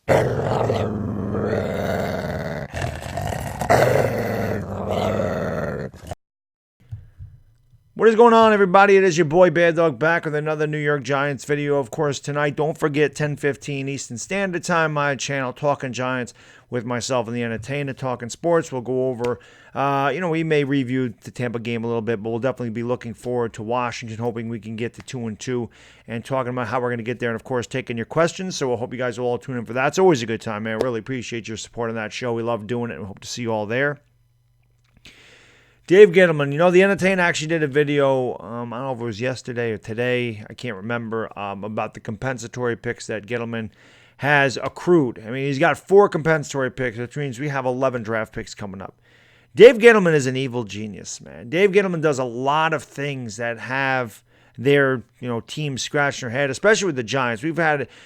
What is going on, everybody? It is your boy Baddog back with another New York Giants video. Of course, tonight, don't forget 10:15 Eastern Standard Time, my channel, Talking Giants with myself and the Entertainah, talking sports. We'll go over, we may review the Tampa game a little bit, but we'll definitely be looking forward to Washington, hoping we can get to 2-2 and talking about how we're going to get there and, of course, taking your questions. So I hope you guys will all tune in for that. It's always a good time, man. I really appreciate your support on that show. We love doing it, and we hope to see you all there. Dave Gettleman, the Entertainah actually did a video, I don't know if it was yesterday or today, I can't remember, about the compensatory picks that Gettleman has accrued. I mean, he's got 4 compensatory picks, which means we have 11 draft picks coming up. Dave Gettleman is an evil genius, man. Dave Gettleman does a lot of things that have their, team scratch their head, especially with the Giants.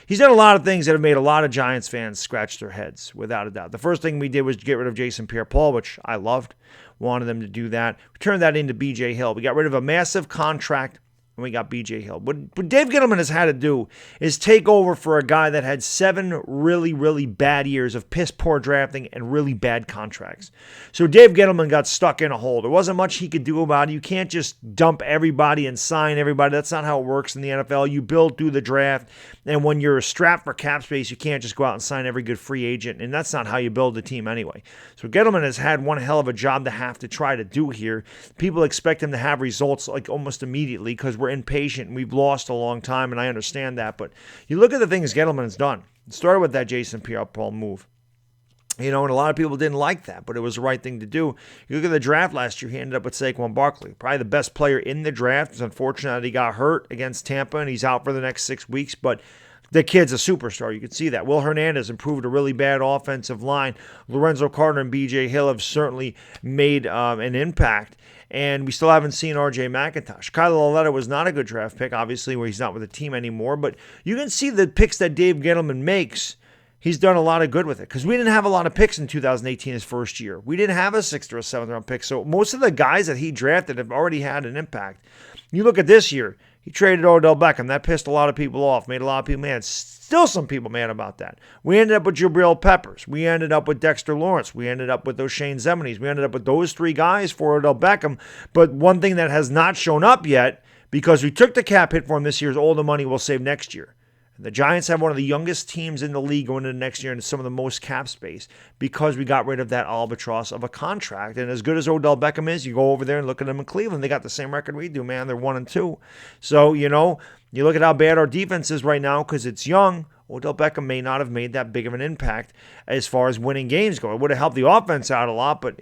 He's done a lot of things that have made a lot of Giants fans scratch their heads, without a doubt. The first thing we did was get rid of Jason Pierre-Paul, which I loved. Wanted them to do that. We turned that into B.J. Hill. We got rid of a massive contract, and we got B.J. Hill. What Dave Gettleman has had to do is take over for a guy that had 7 really, really bad years of piss-poor drafting and really bad contracts. So Dave Gettleman got stuck in a hole. There wasn't much he could do about it. You can't just dump everybody and sign everybody. That's not how it works in the NFL. You build through the draft, and when you're strapped for cap space, you can't just go out and sign every good free agent, and that's not how you build a team anyway. So Gettleman has had one hell of a job to have to try to do here. People expect him to have results like almost immediately because we're impatient and we've lost a long time, and I understand that. But you look at the things Gettleman has done. It started with that Jason Pierre-Paul move. And a lot of people didn't like that, but it was the right thing to do. You look at the draft last year, he ended up with Saquon Barkley, probably the best player in the draft. It's unfortunate that he got hurt against Tampa, and he's out for the next 6 weeks, but the kid's a superstar. You can see that. Will Hernandez improved a really bad offensive line. Lorenzo Carter and B.J. Hill have certainly made an impact. And we still haven't seen R.J. McIntosh. Kyler Lauletta was not a good draft pick, obviously, where he's not with the team anymore. But you can see the picks that Dave Gettleman makes. He's done a lot of good with it because we didn't have a lot of picks in 2018, his first year. We didn't have a 6th or a 7th round pick. So most of the guys that he drafted have already had an impact. You look at this year, he traded Odell Beckham. That pissed a lot of people off, made a lot of people mad. Still some people mad about that. We ended up with Jabril Peppers. We ended up with Dexter Lawrence. We ended up with those Shane Zeminis. We ended up with those 3 guys for Odell Beckham. But one thing that has not shown up yet, because we took the cap hit for him this year, is all the money we'll save next year. The Giants have one of the youngest teams in the league going into next year and some of the most cap space because we got rid of that albatross of a contract. And as good as Odell Beckham is, you go over there and look at them in Cleveland. They got the same record we do, man. They're 1-2. So, you look at how bad our defense is right now because it's young. Odell Beckham may not have made that big of an impact as far as winning games go. It would have helped the offense out a lot, but,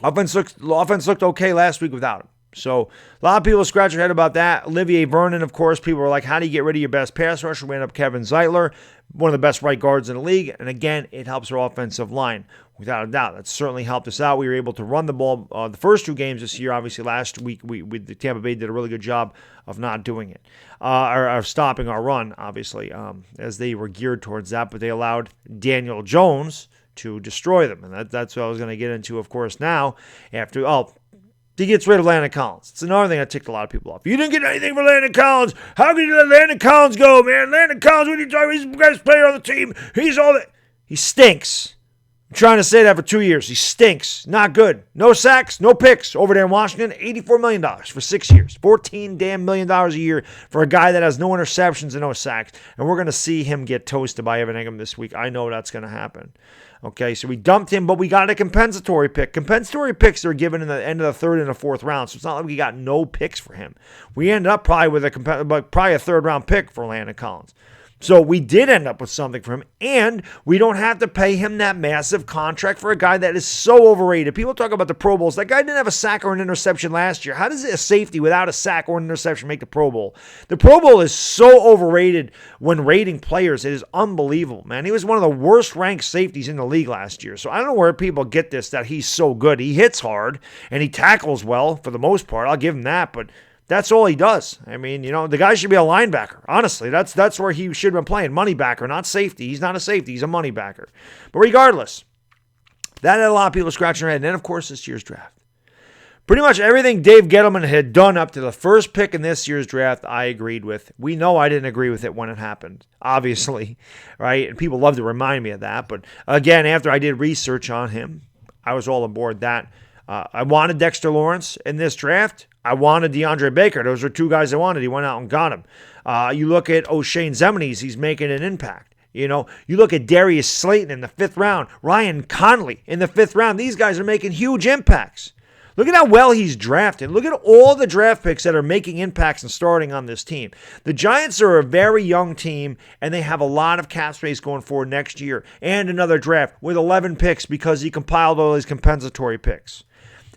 offense looked okay last week without him. So a lot of people scratch their head about that. Olivier Vernon, of course, people were like, how do you get rid of your best pass rusher? We end up Kevin Zeitler, one of the best right guards in the league. And again, it helps our offensive line. Without a doubt, that certainly helped us out. We were able to run the ball the first 2 games this year. Obviously, last week, the Tampa Bay did a really good job of not doing it, or stopping our run, obviously, as they were geared towards that. But they allowed Daniel Jones to destroy them. And that's what I was going to get into, of course, now. He gets rid of Landon Collins. It's another thing that ticked a lot of people off. You didn't get anything for Landon Collins. How can you let Landon Collins go, man? Landon Collins, what are you talking about? He's the best player on the team. He's all that. He stinks. I'm trying to say that for 2 years. He stinks. Not good. No sacks, no picks. Over there in Washington, $84 million for 6 years. $14 damn million a year for a guy that has no interceptions and no sacks. And we're going to see him get toasted by Evan Engram this week. I know that's going to happen. Okay, so we dumped him, but we got a compensatory pick. Compensatory picks are given in the end of the 3rd and the 4th round, so it's not like we got no picks for him. We ended up probably with a 3rd round pick for Landon Collins. So we did end up with something for him, and we don't have to pay him that massive contract for a guy that is so overrated. People talk about the Pro Bowls. That guy didn't have a sack or an interception last year. How does a safety without a sack or an interception make the Pro Bowl? The Pro Bowl is so overrated when rating players. It is unbelievable, man. He was one of the worst-ranked safeties in the league last year. So I don't know where people get this, that he's so good. He hits hard, and he tackles well for the most part. I'll give him that, but that's all he does. I mean, the guy should be a linebacker. Honestly, that's where he should have been playing. Money backer, not safety. He's not a safety. He's a money backer. But regardless, that had a lot of people scratching their head. And then, of course, this year's draft. Pretty much everything Dave Gettleman had done up to the first pick in this year's draft, I agreed with. We know I didn't agree with it when it happened, obviously, right? And people love to remind me of that. But again, after I did research on him, I was all aboard that. I wanted Dexter Lawrence in this draft. I wanted DeAndre Baker. Those were two guys I wanted. He went out and got him. You look at O'Shane Zemenies, he's making an impact. You know, you look at Darius Slayton in the 5th round, Ryan Conley in the 5th round. These guys are making huge impacts. Look at how well he's drafted. Look at all the draft picks that are making impacts and starting on this team. The Giants are a very young team, and they have a lot of cap space going forward next year and another draft with 11 picks because he compiled all these compensatory picks.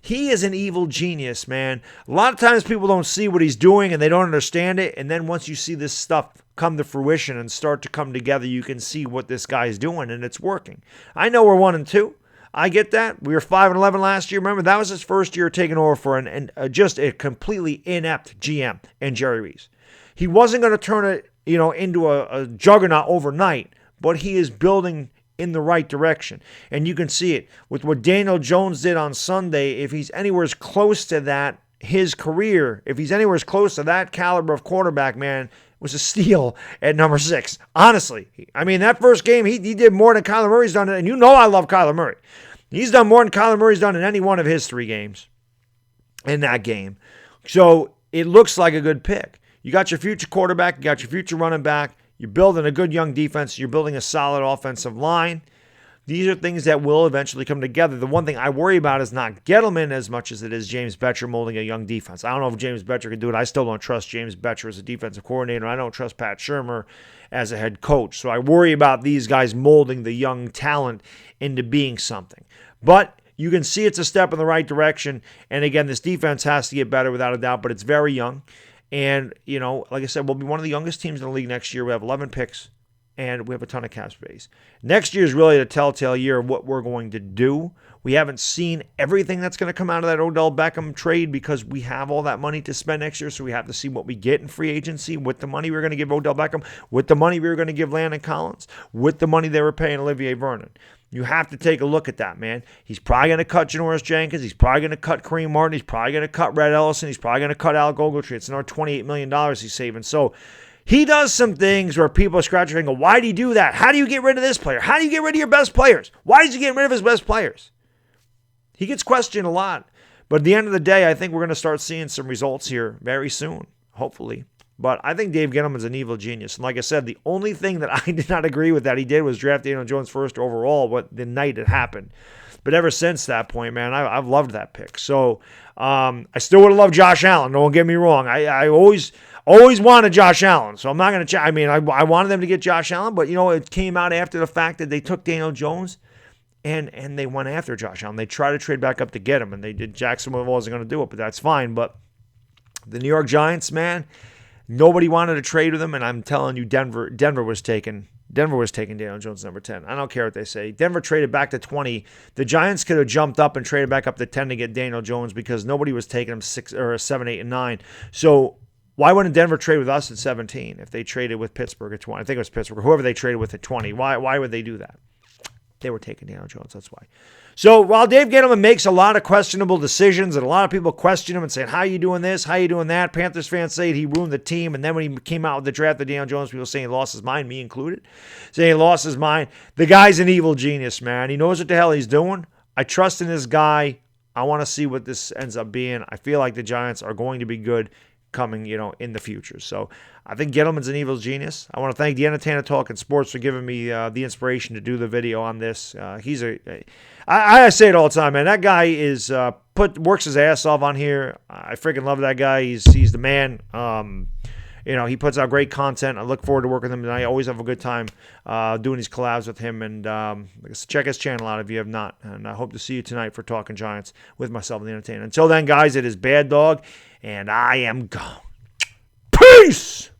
He is an evil genius, man. A lot of times people don't see what he's doing and they don't understand it, and then once you see this stuff come to fruition and start to come together, you can see what this guy is doing, and it's working. I know we're 1-2. I get that. We were 5-11 last year. Remember, that was his first year taking over for just a completely inept GM and Jerry Reese. He wasn't going to turn it, into a juggernaut overnight, but he is building in the right direction. And you can see it with what Daniel Jones did on Sunday. If he's anywhere close to that, his career, if he's anywhere close to that caliber of quarterback, man, was a steal at number 6. Honestly. I mean, that first game, he did more than Kyler Murray's done. And I love Kyler Murray. He's done more than Kyler Murray's done in any one of his 3 games in that game. So it looks like a good pick. You got your future quarterback. You got your future running back. You're building a good young defense. You're building a solid offensive line. These are things that will eventually come together. The one thing I worry about is not Gettleman as much as it is James Bettcher molding a young defense. I don't know if James Bettcher can do it. I still don't trust James Bettcher as a defensive coordinator. I don't trust Pat Shurmur as a head coach. So I worry about these guys molding the young talent into being something. But you can see it's a step in the right direction. And again, this defense has to get better without a doubt, but it's very young. And, like I said, we'll be one of the youngest teams in the league next year. We have 11 picks. And we have a ton of cap space. Next year is really the telltale year of what we're going to do. We haven't seen everything that's going to come out of that Odell Beckham trade because we have all that money to spend next year, so we have to see what we get in free agency with the money we were going to give Odell Beckham, with the money we were going to give Landon Collins, with the money they were paying Olivier Vernon. You have to take a look at that, man. He's probably going to cut Janoris Jenkins. He's probably going to cut Kareem Martin. He's probably going to cut Red Ellison. He's probably going to cut Alec Ogletree. It's another $28 million he's saving. So he does some things where people are scratching their head and go, why do you do that? How do you get rid of this player? How do you get rid of your best players? Why is he getting rid of his best players? He gets questioned a lot. But at the end of the day, I think we're going to start seeing some results here very soon, hopefully. But I think Dave Gettleman's an evil genius. And like I said, the only thing that I did not agree with that he did was draft Daniel Jones first overall the night it happened. But ever since that point, man, I've loved that pick. So I still would have loved Josh Allen. Don't get me wrong. I always wanted Josh Allen. So I'm not going to I wanted them to get Josh Allen. But, it came out after the fact that they took Daniel Jones and they went after Josh Allen. They tried to trade back up to get him. And they did. Jacksonville wasn't going to do it, but that's fine. But the New York Giants, man, nobody wanted to trade with him. And I'm telling you, Denver was taking Daniel Jones number 10. I don't care what they say. Denver traded back to 20. The Giants could have jumped up and traded back up to 10 to get Daniel Jones because nobody was taking him 6 or 7, 8, and 9. So why wouldn't Denver trade with us at 17 if they traded with Pittsburgh at 20? I think it was Pittsburgh. Whoever they traded with at 20. Why would they do that? They were taking Daniel Jones. That's why. So while Dave Gettleman makes a lot of questionable decisions and a lot of people question him and saying, how are you doing this? How are you doing that? Panthers fans say he ruined the team. And then when he came out with the draft of Daniel Jones, people saying he lost his mind, me included, saying he lost his mind. The guy's an evil genius, man. He knows what the hell he's doing. I trust in this guy. I want to see what this ends up being. I feel like the Giants are going to be good coming, in the future. So I think Gettleman's an evil genius. I want to thank the Entertainah Talking Sports for giving me the inspiration to do the video on this. I say it all the time, man. That guy is works his ass off on here. I freaking love that guy. He's the man. He puts out great content. I look forward to working with him, and I always have a good time doing these collabs with him. And check his channel out if you have not. And I hope to see you tonight for Talking Giants with myself and the Entertainah. Until then, guys, it is Baddog, and I am gone. Peace!